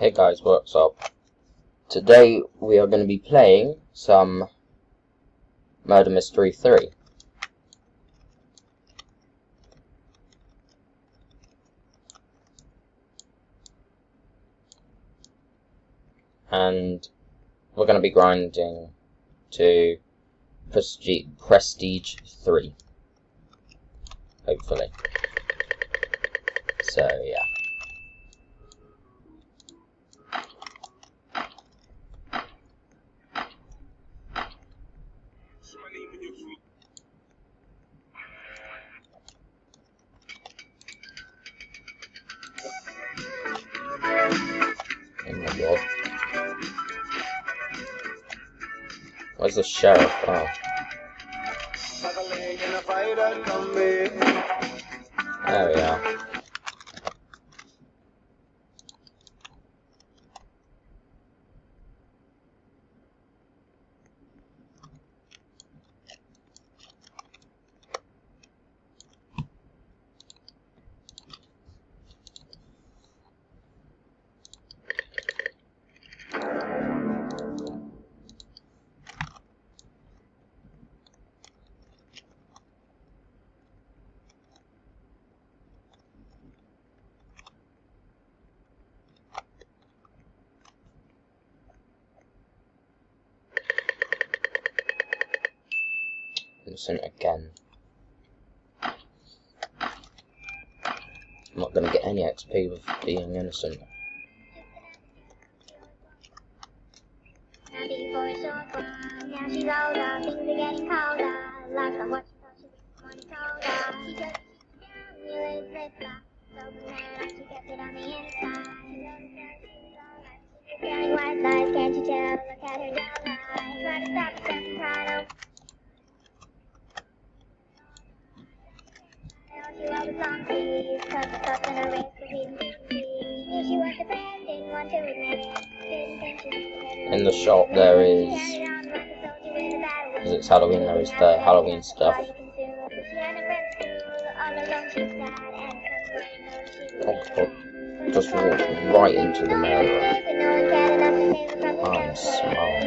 Hey guys, what's up? Today we are going to be playing some Murder Mystery 3. And we're going to be grinding to Prestige 3. Hopefully. So, yeah. Oh my god. Where's the sheriff? Oh. There we are. Innocent again. I'm not going to get any XP with being innocent. In the shop there is, because it's Halloween, there is the Halloween stuff. Oh god, just walked right into the murderer. I'm smart.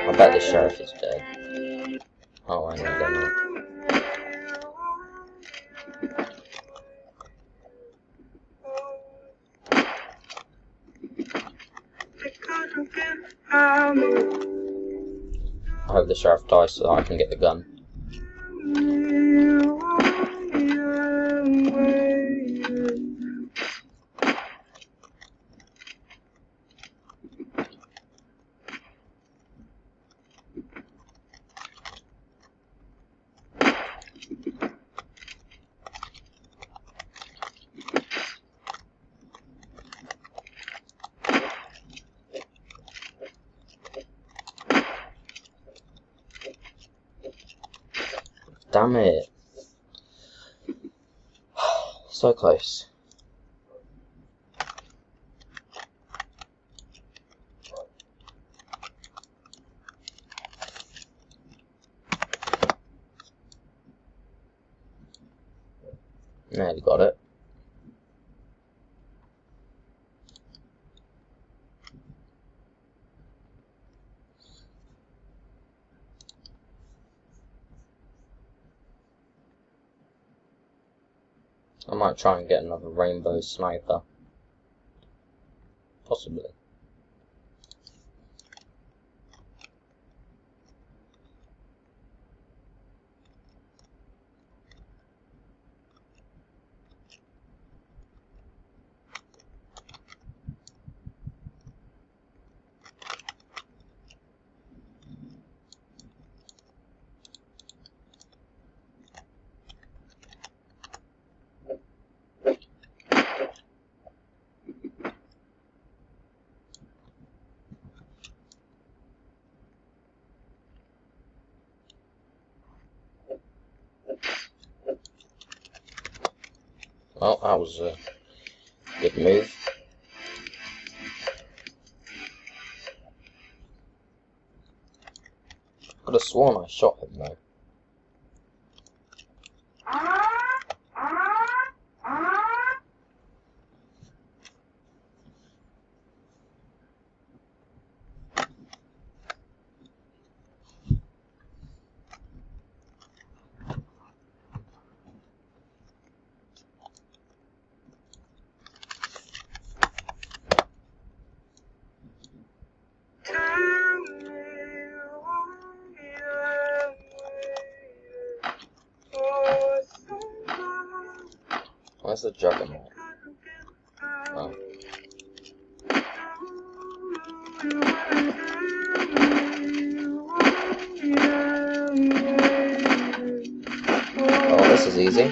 I bet the sheriff is dead. Oh, I know they're not. I hope the sheriff dies so that I can get the gun. Damn it. So close. Nearly got it. I might try and get another rainbow sniper. Possibly. Well, that was a good move. Could have sworn I shot him though. Where's the juggernaut? Oh. Oh, this is easy.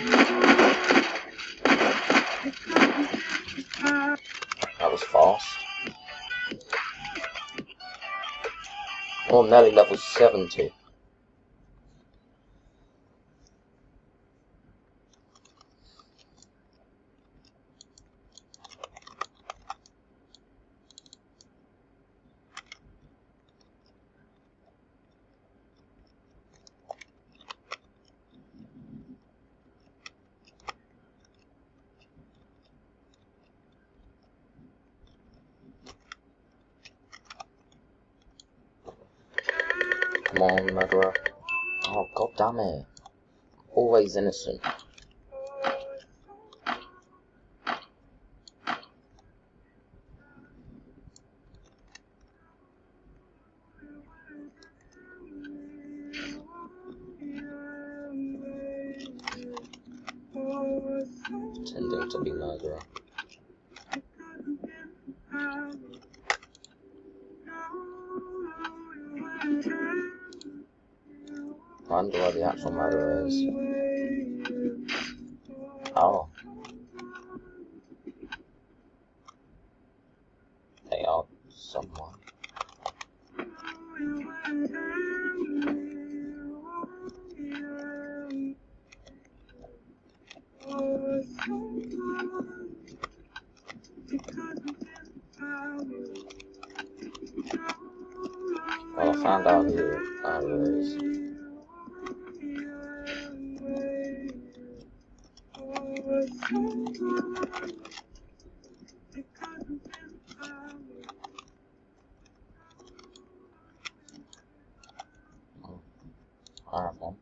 That was fast. Oh, nearly level 70. Come on, murderer. Oh, god damn it. Always innocent. Pretending to be murderer. I wonder where the actual murderer is. Oh. They are someone. Well, I found out who the murderer is. I have one.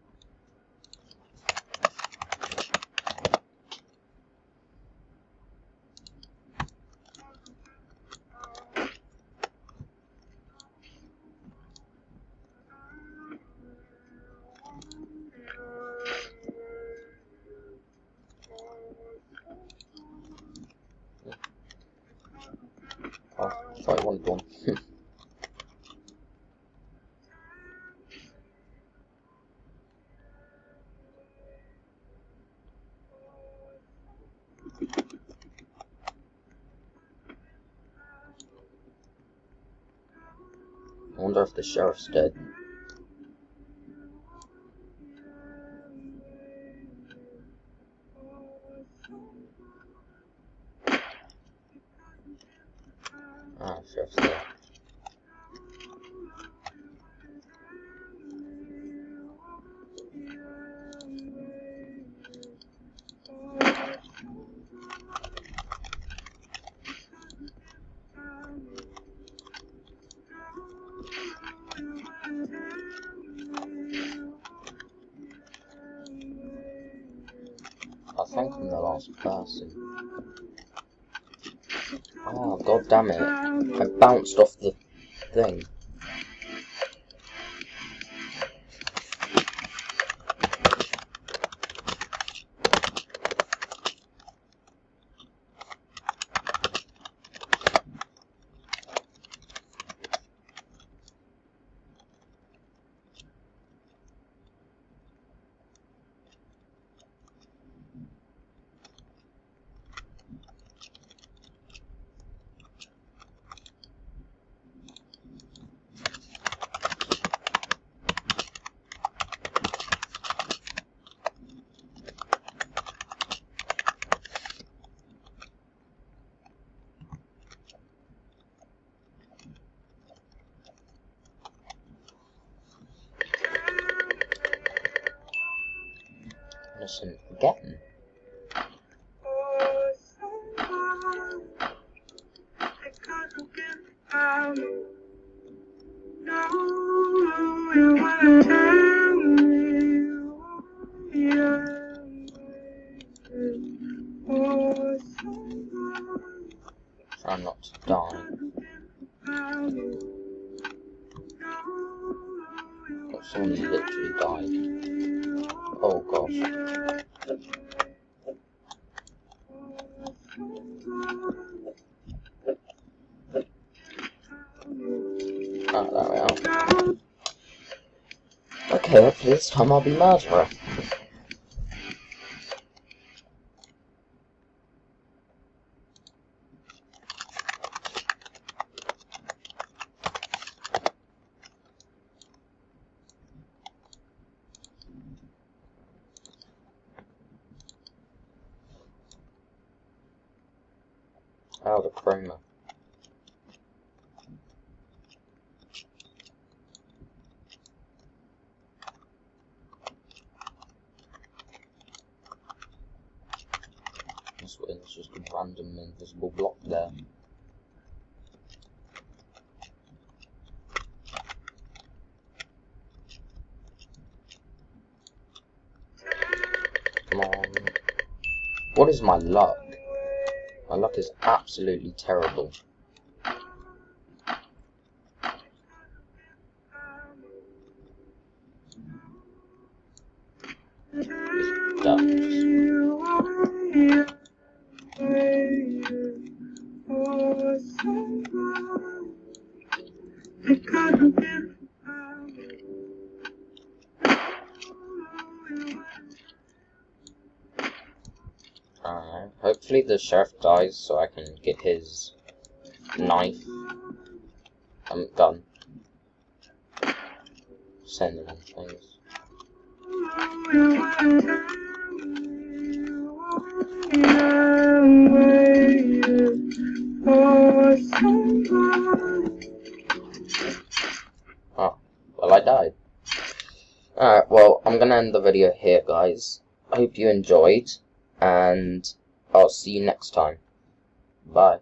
Oh, I thought you wanted one. I wonder if the sheriff's dead. Ah, sheriff's dead. I think I'm the last person. Oh, god damn it. I bounced off the thing. Innocent forgetting. Try not to die. Oh, someone literally died. Oh gosh. Okay, hopefully this time I'll be murderer. Oh, the chroma. It's just a random invisible block there. Come on. What is my luck? My luck is absolutely terrible. Hopefully the sheriff dies so I can get his knife. Gun. Sending him things. Oh, well, I died. Alright, well, I'm gonna end the video here, guys. I hope you enjoyed, and I'll see you next time. Bye.